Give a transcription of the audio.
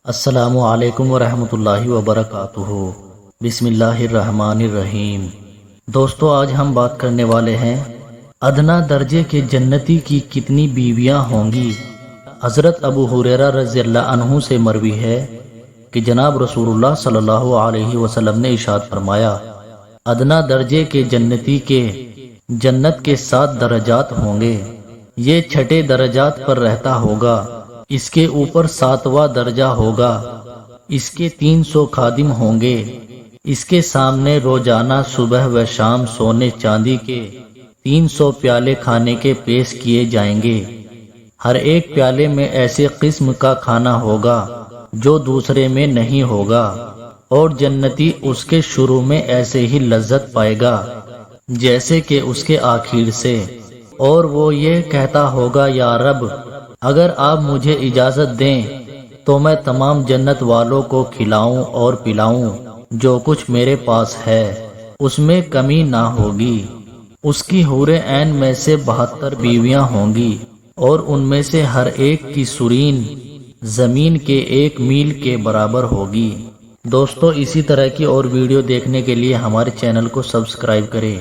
السلام علیکم ورحمۃ اللہ وبرکاتہ۔ بسم اللہ الرحمن الرحیم۔ دوستو، آج ہم بات کرنے والے ہیں ادنا درجے کے جنتی کی کتنی بیویاں ہوں گی۔ حضرت ابو ہریرہ رضی اللہ عنہ سے مروی ہے کہ جناب رسول اللہ صلی اللہ علیہ وسلم نے ارشاد فرمایا، ادنا درجے کے جنتی کے جنت کے 7 درجات ہوں گے، یہ 6 درجات پر رہتا ہوگا، اس کے اوپر 7واں درجہ ہوگا، اس کے 300 خادم ہوں گے، اس کے سامنے روزانہ صبح و شام سونے چاندی کے 300 پیالے کھانے کے پیش کیے جائیں گے، ہر ایک پیالے میں ایسے قسم کا کھانا ہوگا جو دوسرے میں نہیں ہوگا، اور جنتی اس کے شروع میں ایسے ہی لذت پائے گا جیسے کہ اس کے آخر سے، اور وہ یہ کہتا ہوگا، یا رب، اگر آپ مجھے اجازت دیں تو میں تمام جنت والوں کو کھلاؤں اور پلاؤں، جو کچھ میرے پاس ہے اس میں کمی نہ ہوگی۔ اس کی حور عین میں سے 72 بیویاں ہوں گی، اور ان میں سے ہر ایک کی سرین زمین کے 1 میل کے برابر ہوگی۔ دوستو، اسی طرح کی اور ویڈیو دیکھنے کے لیے ہمارے چینل کو سبسکرائب کریں۔